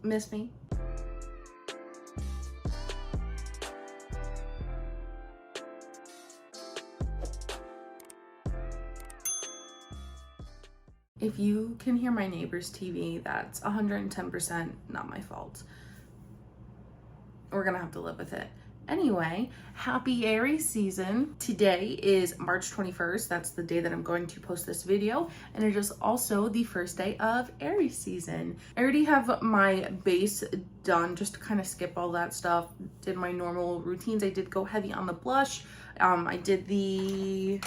Miss me? If you can hear my neighbor's TV, that's 110% not my fault. We're gonna have to live with it. Anyway, happy Aries season. Today is March 21st. That's the day that I'm going to post this video. And it is also the first day of Aries season. I already have my base done, just to kind of skip all that stuff. Did my normal routines. I did go heavy on the blush. I did the,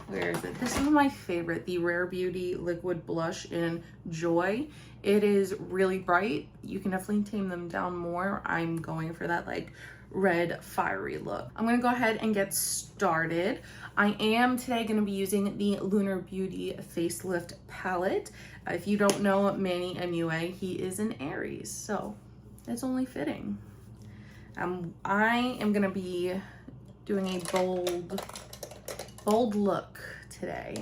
where is it? This is my favorite, the Rare Beauty Liquid Blush in Joy. It is really bright. You can definitely tame them down more. I'm going for that like red fiery look. I'm gonna go ahead and get started. I am today gonna be using the Lunar Beauty Facelift Palette. If you don't know Manny MUA, he is an Aries, so it's only fitting. I am gonna be doing a bold look today.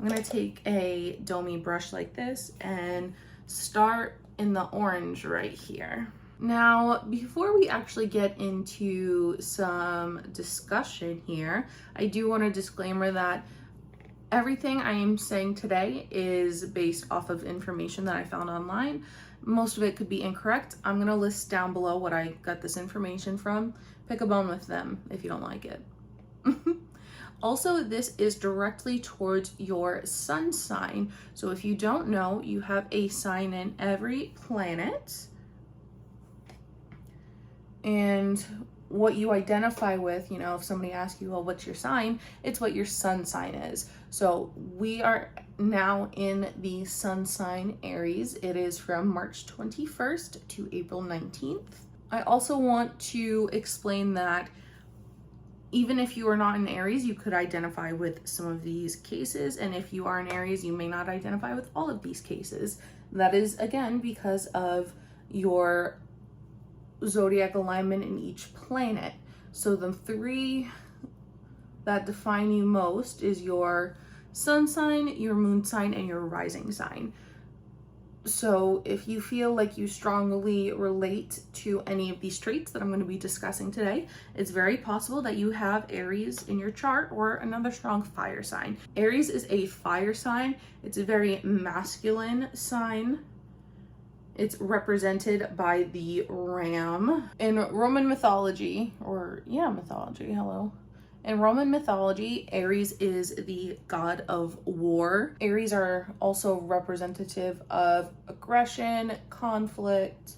I'm gonna take a domey brush like this and start in the orange right here. Now, before we actually get into some discussion here, I do want a disclaimer that everything I am saying today is based off of information that I found online. Most of it could be incorrect. I'm gonna list down below what I got this information from. Pick a bone with them if you don't like it. Also, this is directly towards your sun sign. So if you don't know, you have a sign in every planet. And what you identify with, you know, if somebody asks you, well, what's your sign? It's what your sun sign is. So we are now in the sun sign Aries. It is from March 21st to April 19th. I also want to explain that even if you are not an Aries, you could identify with some of these cases. And if you are an Aries, you may not identify with all of these cases. That is, again, because of your zodiac alignment in each planet. So the three that define you most is your sun sign, your moon sign, and your rising sign. So if you feel like you strongly relate to any of these traits that I'm going to be discussing today, it's very possible that you have Aries in your chart or another strong fire sign. Aries is a fire sign. It's a very masculine sign. It's represented by the ram. In Roman mythology, In Roman mythology, Aries is the god of war. Aries are also representative of aggression, conflict,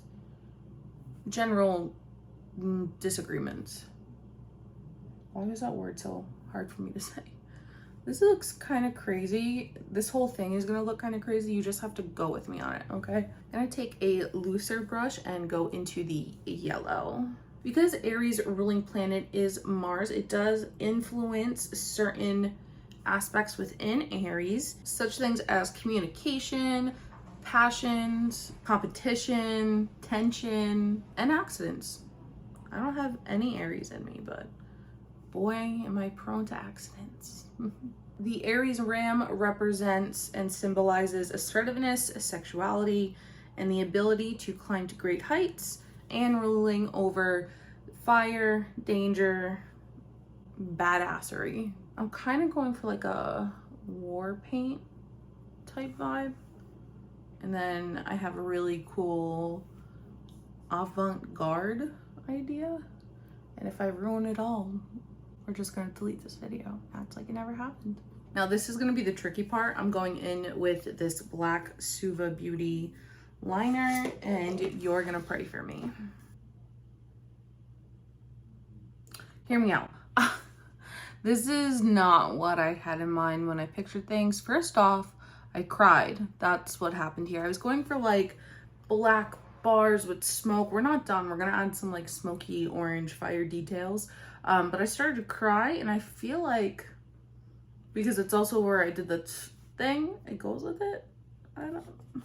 general disagreements. Why was that word so hard for me to say? This looks kind of crazy. This whole thing is gonna look kind of crazy. You just have to go with me on it, okay? I'm gonna take a looser brush and go into the yellow. Because Aries' ruling planet is Mars, it does influence certain aspects within Aries, such things as communication, passions, competition, tension, and accidents. I don't have any Aries in me, but boy, am I prone to accidents. The Aries ram represents and symbolizes assertiveness, sexuality, and the ability to climb to great heights, and ruling over fire, danger, badassery. I'm kind of going for like a war paint type vibe. And then I have a really cool avant-garde idea. And if I ruin it all, we're just gonna delete this video. Act like it never happened. Now this is gonna be the tricky part. I'm going in with this black Suva Beauty liner, and you're gonna pray for me. Hear me out. This is not what I had in mind when I pictured things. First off, I cried. That's what happened here. I was going for like black bars with smoke. We're not done. We're gonna add some like smoky orange fire details. But I started to cry, and I feel like, because it's also where I did the thing, it goes with it. I don't know.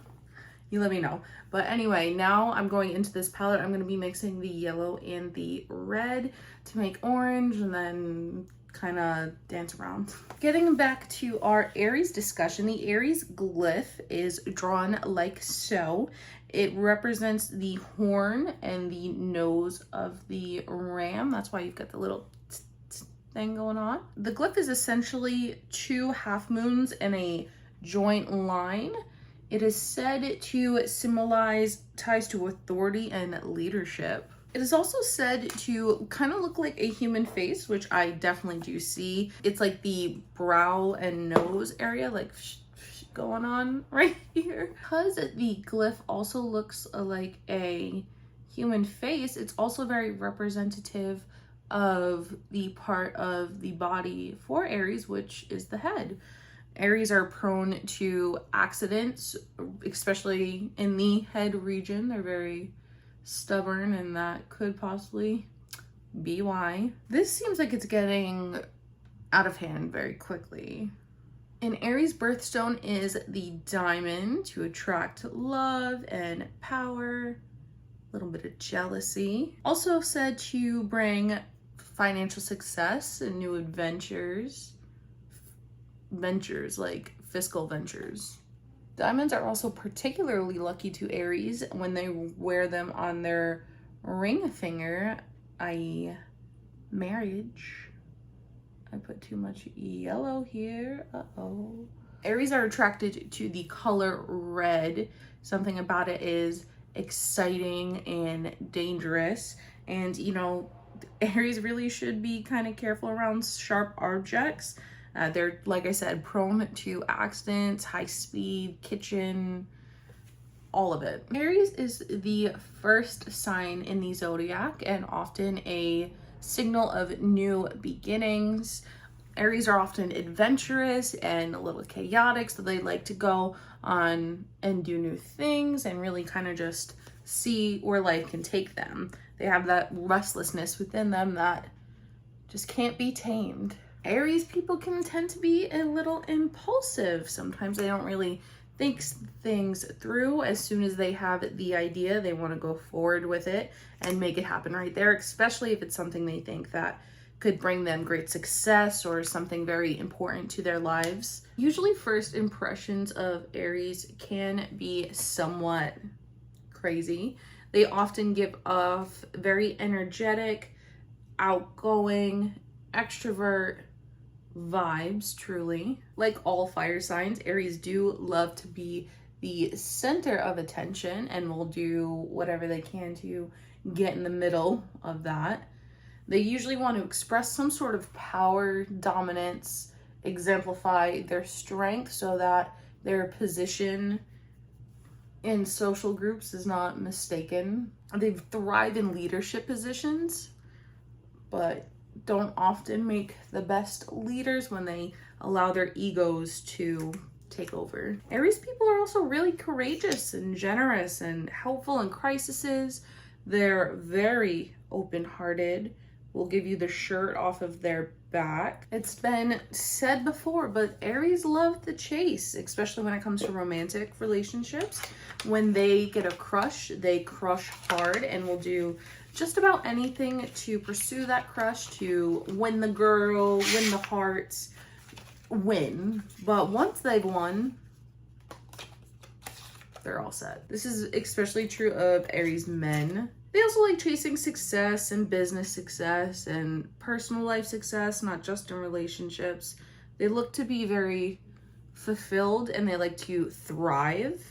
You let me know. But anyway, now I'm going into this palette. I'm going to be mixing the yellow and the red to make orange, and then kind of dance around. Getting back to our Aries discussion, the Aries glyph is drawn like so. It represents the horn and the nose of the ram. That's why you've got the little thing going on. The glyph is essentially 2 half moons in a joint line. It is said to symbolize ties to authority and leadership. It is also said to kind of look like a human face, which I definitely do see. It's like the brow and nose area, like going on right here. Because the glyph also looks like a human face, it's also very representative of the part of the body for Aries, which is the head. Aries are prone to accidents, especially in the head region. They're very stubborn, and that could possibly be why. This seems like it's getting out of hand very quickly. An Aries birthstone is the diamond to attract love and power, a little bit of jealousy. Also said to bring financial success and new ventures like fiscal ventures. Diamonds are also particularly lucky to Aries when they wear them on their ring finger, i.e. marriage. I put too much yellow here. Uh-oh. Aries are attracted to the color red. Something about it is exciting and dangerous. And, you know, Aries really should be kind of careful around sharp objects. They're, like I said, prone to accidents, high speed, kitchen, all of it. Aries is the first sign in the zodiac and often a signal of new beginnings. Aries are often adventurous and a little chaotic, so they like to go on and do new things and really kind of just see where life can take them. They have that restlessness within them that just can't be tamed. Aries people can tend to be a little impulsive. Sometimes they don't really think things through. As soon as they have the idea, they want to go forward with it and make it happen right there, especially if it's something they think that could bring them great success or something very important to their lives. Usually first impressions of Aries can be somewhat crazy. They often give off very energetic, outgoing, extrovert vibes, truly. Like all fire signs, Aries do love to be the center of attention and will do whatever they can to get in the middle of that. They usually want to express some sort of power, dominance, exemplify their strength so that their position in social groups is not mistaken. They thrive in leadership positions, but don't often make the best leaders when they allow their egos to take over. Aries people are also really courageous and generous and helpful in crises. They're very open-hearted, will give you the shirt off of their back. It's been said before, but Aries love the chase, especially when it comes to romantic relationships. When they get a crush, they crush hard and will do just about anything to pursue that crush, to win the girl, win the hearts, win. But once they've won, they're all set. This is especially true of Aries men. They also like chasing success and business success and personal life success, not just in relationships. They look to be very fulfilled and they like to thrive.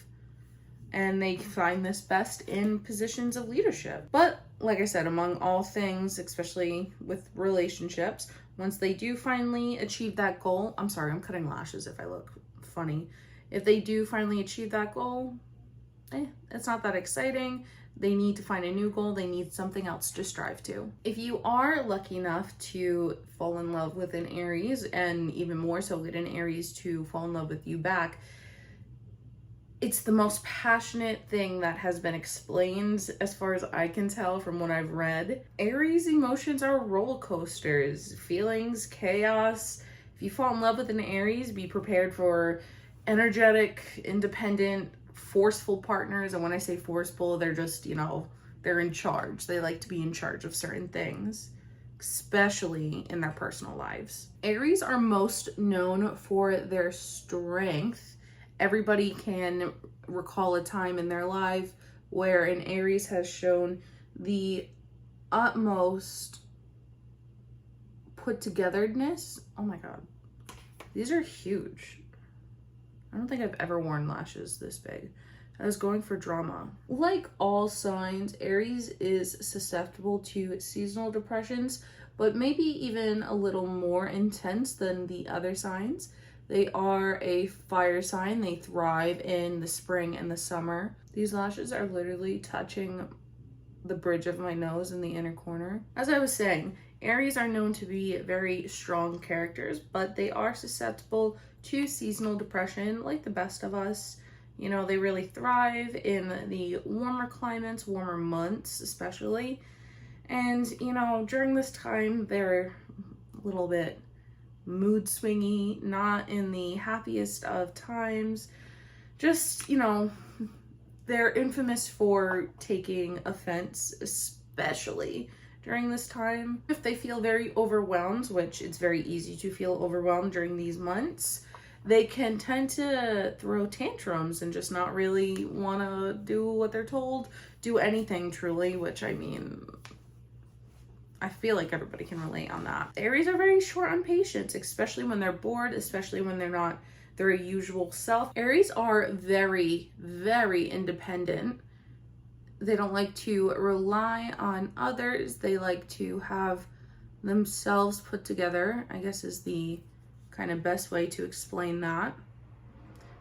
And they find this best in positions of leadership. But like I said, among all things, especially with relationships, once they do finally achieve that goal, I'm sorry, I'm cutting lashes if I look funny. If they do finally achieve that goal, it's not that exciting. They need to find a new goal. They need something else to strive to. If you are lucky enough to fall in love with an Aries, and even more so get an Aries to fall in love with you back, it's the most passionate thing that has been explained as far as I can tell from what I've read. Aries emotions are roller coasters, feelings, chaos. If you fall in love with an Aries, be prepared for energetic, independent, forceful partners. And when I say forceful, they're just, you know, they're in charge. They like to be in charge of certain things, especially in their personal lives. Aries are most known for their strength. Everybody can recall a time in their life where an Aries has shown the utmost put togetherness. Oh my god, these are huge. I don't think I've ever worn lashes this big. I was going for drama. Like all signs, Aries is susceptible to seasonal depressions, but maybe even a little more intense than the other signs. They are a fire sign. They thrive in the spring and the summer. These lashes are literally touching the bridge of my nose in the inner corner. As I was saying, Aries are known to be very strong characters, but they are susceptible to seasonal depression like the best of us. You know, they really thrive in the warmer climates, warmer months especially. And, you know, during this time, they're a little bit mood swingy, not in the happiest of times. Just, you know, they're infamous for taking offense, especially during this time. If they feel very overwhelmed, which it's very easy to feel overwhelmed during these months, they can tend to throw tantrums and just not really want to do what they're told, do anything truly, which I mean, I feel like everybody can relate on that. Aries are very short on patience, especially when they're bored, especially when they're not their usual self. Aries are very, very independent. They don't like to rely on others. They like to have themselves put together, I guess is the kind of best way to explain that.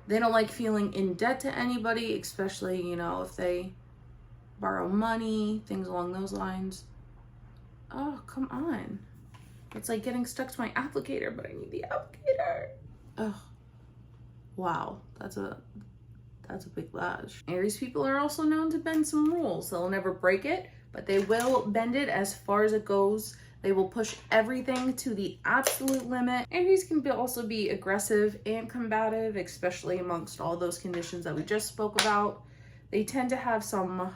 They don't like feeling in debt to anybody, especially, you know, if they borrow money, things along those lines. Oh, come on. It's like getting stuck to my applicator, but I need the applicator. Oh, wow. That's a big lash. Aries people are also known to bend some rules. They'll never break it, but they will bend it as far as it goes. They will push everything to the absolute limit. Aries can also be aggressive and combative, especially amongst all those conditions that we just spoke about. They tend to have some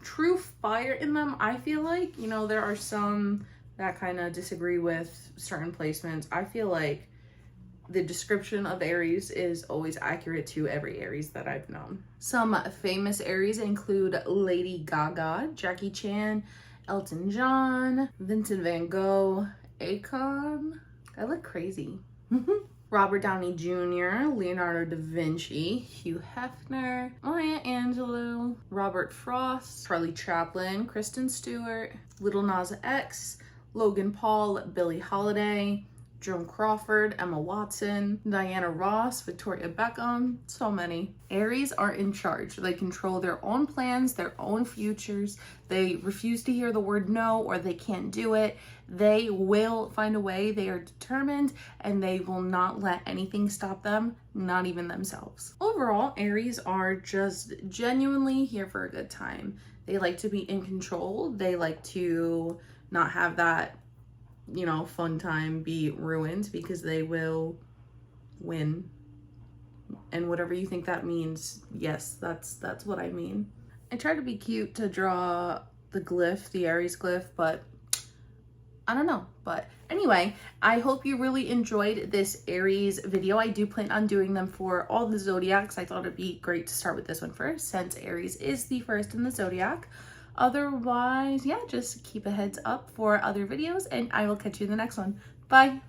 true fire in them, I feel like. You know, there are some that kind of disagree with certain placements. I feel like the description of Aries is always accurate to every Aries that I've known. Some famous Aries include Lady Gaga, Jackie Chan, Elton John, Vincent Van Gogh, Akon. I look crazy. Robert Downey Jr., Leonardo da Vinci, Hugh Hefner, Maya Angelou, Robert Frost, Charlie Chaplin, Kristen Stewart, Little Nas X, Logan Paul, Billie Holiday, Joan Crawford, Emma Watson, Diana Ross, Victoria Beckham, so many. Aries are in charge. They control their own plans, their own futures. They refuse to hear the word no, or they can't do it. They will find a way. They are determined, and they will not let anything stop them, not even themselves. Overall, Aries are just genuinely here for a good time. They like to be in control. They like to not have that, you know, fun time be ruined, because they will win. And whatever you think that means, yes, that's what I mean. I tried to be cute to draw the glyph, the Aries glyph, but I don't know. But anyway, I hope you really enjoyed this Aries video. I do plan on doing them for all the zodiacs. I thought it'd be great to start with this one first, since Aries is the first in the zodiac. Otherwise, yeah, just keep a heads up for other videos, and I will catch you in the next one. Bye.